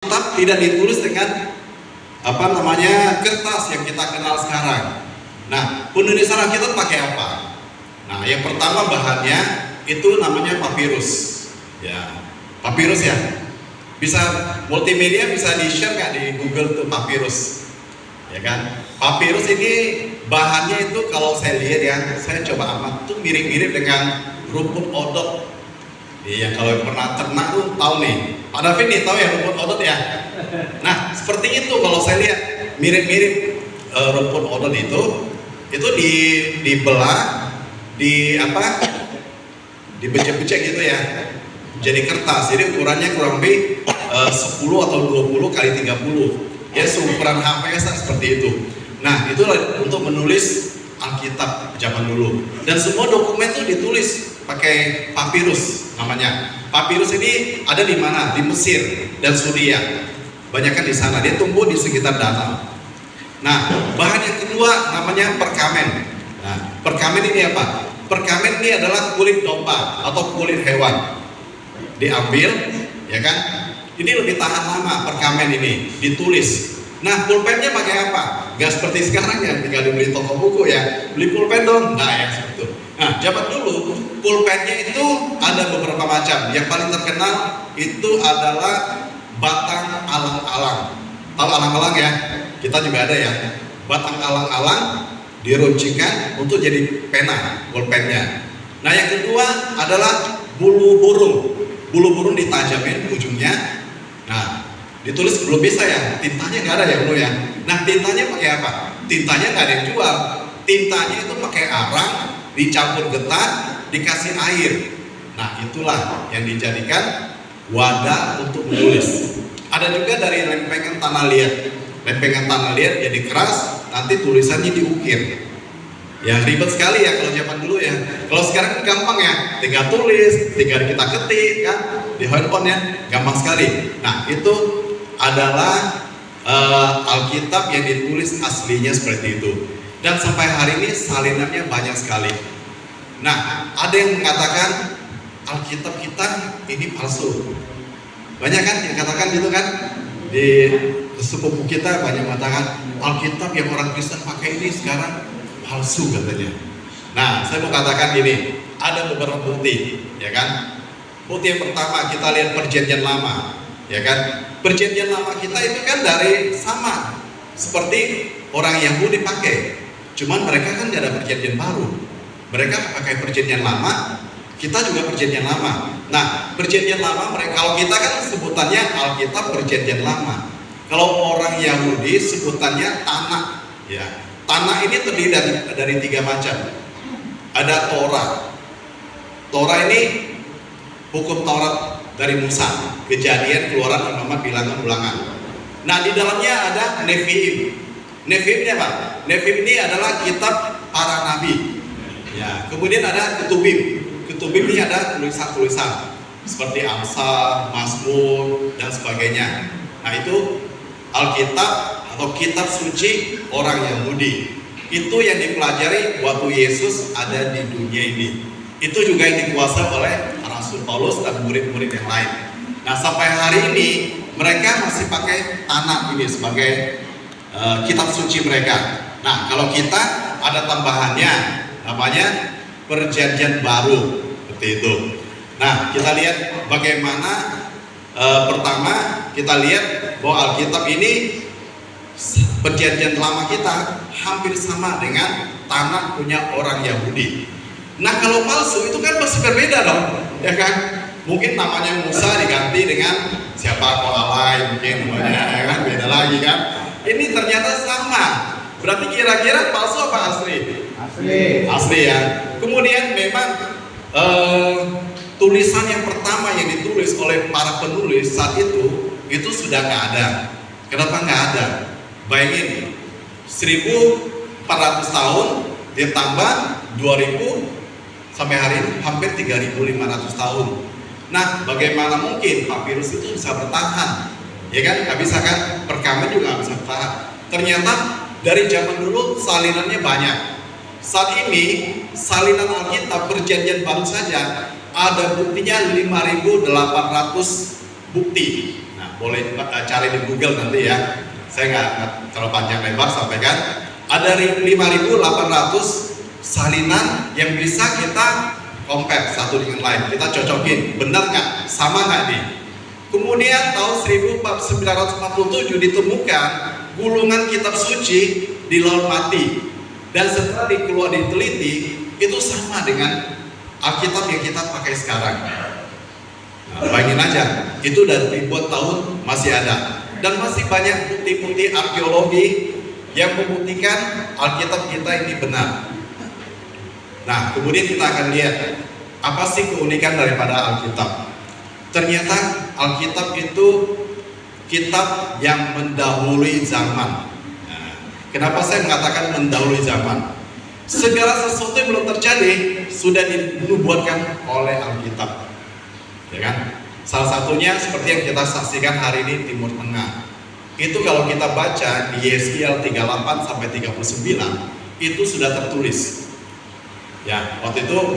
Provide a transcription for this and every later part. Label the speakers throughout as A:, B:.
A: Alkitab tidak ditulis dengan kertas yang kita kenal sekarang. Nah, penulisan Alkitab pakai apa? Nah, yang pertama bahannya itu namanya papirus. Ya, papirus ya. Bisa multimedia bisa di-share nggak di Google tuh papirus, ya kan? Papirus ini bahannya itu kalau saya lihat ya, saya coba amat tuh mirip-mirip dengan rumput odot. Iya, kalau yang pernah ternak tuh tahu nih. Pak David nih tahu ya rumput odot ya. Nah, seperti itu kalau saya lihat mirip-mirip rumput odot itu dibelah, dibecek-becek gitu ya. Jadi kertas. Jadi ukurannya kurang lebih 10 atau 20 kali 30. Ya, seukuran HVS seperti itu. Nah, itu untuk menulis Alkitab zaman dulu. Dan semua dokumen itu ditulis pakai papirus namanya. Papirus ini ada di mana? Di Mesir dan Suria. Banyakkan di sana. Dia tumbuh di sekitar danau. Nah, bahan yang kedua namanya perkamen. Nah, perkamen ini apa? Perkamen ini adalah kulit domba atau kulit hewan. Diambil, ya kan? Ini lebih tahan lama perkamen ini, ditulis. Nah, pulpennya pakai apa? Gak seperti sekarang ya, tinggal dibeli toko buku ya, beli pulpen dong. Nah, ya seperti itu. Nah, zaman dulu pulpennya itu ada beberapa macam. Yang paling terkenal itu adalah batang alang-alang. Tahu alang-alang ya? Kita juga ada ya. Batang alang-alang diruncikan untuk jadi pena pulpennya. Nah, yang kedua adalah bulu burung. Bulu burung ditajamin ujungnya. Nah, ditulis belum bisa ya, tintanya nggak ada ya bro ya. Nah, tintanya pakai apa? Tintanya nggak ada yang jual. Tintanya itu pakai arang, dicampur getah, dikasih air. Nah, itulah yang dijadikan wadah untuk menulis. Ada juga dari lempengan tanah liat. Lempengan tanah liat jadi keras, nanti tulisannya diukir. Ya, ribet sekali ya kalau zaman dulu ya. Kalau sekarang gampang ya, tinggal tulis, tinggal kita ketik kan di handphone ya, gampang sekali. Nah, itu adalah Alkitab yang ditulis aslinya seperti itu. Dan sampai hari ini salinannya banyak sekali. Nah, ada yang mengatakan Alkitab kita ini palsu. Banyak kan yang katakan gitu kan? Di sepupu kita banyak mengatakan Alkitab yang orang Kristen pakai ini sekarang palsu katanya. Nah, saya mau katakan gini, ada beberapa bukti, ya kan? Bukti yang pertama kita lihat Perjanjian Lama, ya kan? Perjanjian Lama kita itu kan dari sama seperti orang Yahudi pakai, cuman mereka kan tidak ada Perjanjian Baru. Mereka pakai Perjanjian Lama, kita juga Perjanjian Lama. Nah, Perjanjian Lama mereka, kalau kita kan sebutannya Alkitab Perjanjian Lama. Kalau orang Yahudi sebutannya Tanakh, ya. Tanakh ini terdiri dari 3 macam. Ada Torah. Torah ini hukum Taurat dari Musa, Kejadian, Keluaran, Umat, Bilangan, Ulangan. Nah, di dalamnya ada Nevi'im. Nevi'im ini apa? Nevi'im ini adalah kitab para nabi. Ya, kemudian ada Ketubim. Ketubim ini ada tulisan-tulisan seperti Amsal, Mazmur dan sebagainya. Nah, itu Alkitab atau kitab suci orang Yahudi. Itu yang dipelajari waktu Yesus ada di dunia ini. Itu juga yang dikuasai oleh Rasul Paulus dan murid-murid yang lain. Nah, sampai hari ini mereka masih pakai Tanakh ini sebagai kitab suci mereka. Nah, kalau kita ada tambahannya namanya Perjanjian Baru seperti itu. Nah, kita lihat bagaimana pertama kita lihat bahwa Alkitab ini Perjanjian Lama kita hampir sama dengan Tanakh punya orang Yahudi. Nah, kalau palsu itu kan pasti berbeda dong, ya kan? Mungkin namanya Musa diganti dengan siapa Koalai mungkin namanya, ya kan? Beda lagi kan? Ini ternyata sama. Berarti kira-kira palsu apa asli? Asli. Asli ya. Kemudian memang tulisan yang pertama yang ditulis oleh para penulis saat itu sudah nggak ada. Kenapa nggak ada? Bayangin, 1400 tahun ditambah 2000 sampai hari ini hampir 3500 tahun. Nah, bagaimana mungkin papirus itu bisa bertahan? Ya kan, nggak bisa kan? Perkamen juga nggak bisa bertahan. Ternyata dari zaman dulu salinannya banyak. Saat ini salinan Alkitab Perjanjian Baru saja ada buktinya 5.800 bukti. Nah, boleh cari di Google nanti ya. Saya nggak terlalu panjang lebar sampaikan. Ada 5.800 salinan yang bisa kita compare satu dengan lain. Kita cocokin, benar nggak? Sama nggak nih? Kemudian tahun 1947 ditemukan gulungan kitab suci di Laut Mati. Dan setelah diteliti, itu sama dengan Alkitab yang kita pakai sekarang. Nah, bayangin aja, itu dari ribuan tahun masih ada. Dan masih banyak bukti-bukti arkeologi yang membuktikan Alkitab kita ini benar. Nah, kemudian kita akan lihat apa sih keunikan daripada Alkitab. Ternyata Alkitab itu kitab yang mendahului zaman. Kenapa saya mengatakan mendahului zaman? Segala sesuatu yang belum terjadi sudah dinubuatkan oleh Alkitab, ya kan? Salah satunya seperti yang kita saksikan hari ini Timur Tengah. Itu kalau kita baca di Yeskiel 38 sampai 39 itu sudah tertulis. Ya, waktu itu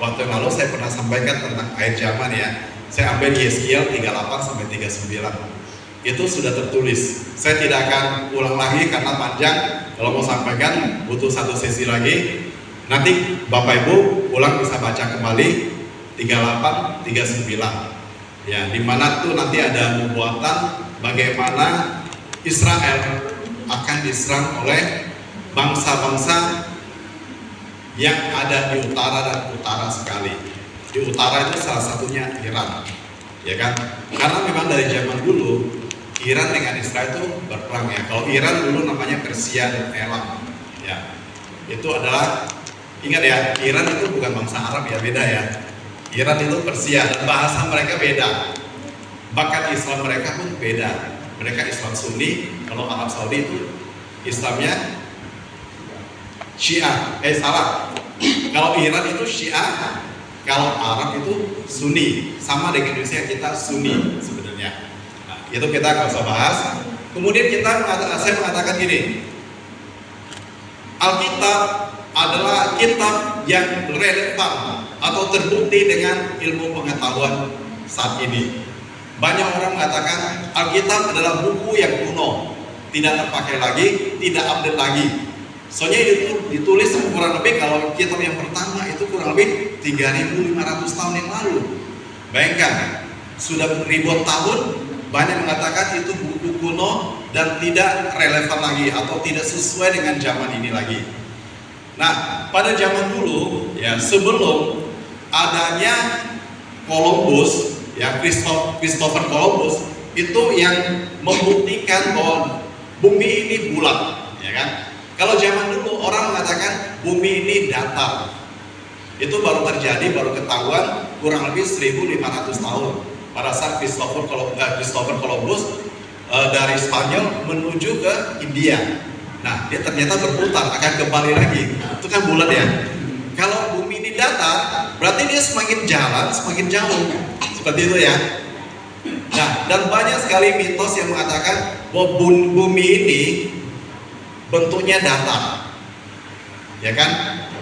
A: waktu yang lalu saya pernah sampaikan tentang akhir zaman ya. Saya ambil Yeskiel 38 sampai 39. Itu sudah tertulis. Saya tidak akan ulang lagi karena panjang. Kalau mau sampaikan butuh satu sesi lagi. Nanti Bapak Ibu ulang bisa baca kembali 38, 39. Ya, di mana tuh nanti ada nubuatan bagaimana Israel akan diserang oleh bangsa-bangsa yang ada di utara dan utara sekali. Di utara itu salah satunya Iran, ya kan? Karena memang dari zaman dulu Iran dengan Israel itu berperang ya. Kalau Iran dulu namanya Persia dan Elam, ya. Itu adalah, ingat ya, Iran itu bukan bangsa Arab ya, beda ya. Iran itu Persia dan bahasa mereka beda. Bahkan Islam mereka pun beda. Mereka Islam Sunni, kalau Arab Saudi itu Islamnya Syiah. Salah. Kalau Iran itu Syiah, kalau Arab itu Sunni. Sama dengan Indonesia, kita Sunni sebenarnya. Itu kita nggak usah bahas. Kemudian saya mengatakan gini, Alkitab adalah kitab yang relevan atau terbukti dengan ilmu pengetahuan saat ini. Banyak orang mengatakan Alkitab adalah buku yang kuno, tidak terpakai lagi, tidak update lagi. Soalnya itu ditulis kurang lebih, kalau kitab yang pertama itu kurang lebih 3.500 tahun yang lalu. Bayangkan, sudah ribuan tahun. Banyak mengatakan itu buku kuno dan tidak relevan lagi atau tidak sesuai dengan zaman ini lagi. Nah, pada zaman dulu ya, sebelum adanya Columbus ya, Christopher Columbus itu yang membuktikan bahwa bumi ini bulat, ya kan? Kalau zaman dulu orang mengatakan bumi ini datar. Itu baru terjadi, baru ketahuan kurang lebih 1.500 tahun. Pada saat Christopher Columbus dari Spanyol menuju ke India. Nah, dia ternyata berputar, akan kembali lagi. Itu kan bulat ya. Kalau bumi ini datar, berarti dia semakin jalan, semakin jauh. Seperti itu ya. Nah, dan banyak sekali mitos yang mengatakan bahwa bumi ini bentuknya datar. Ya kan?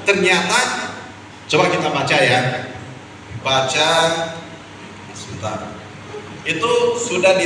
A: Ternyata, coba kita baca ya. Baca sebentar. Itu sudah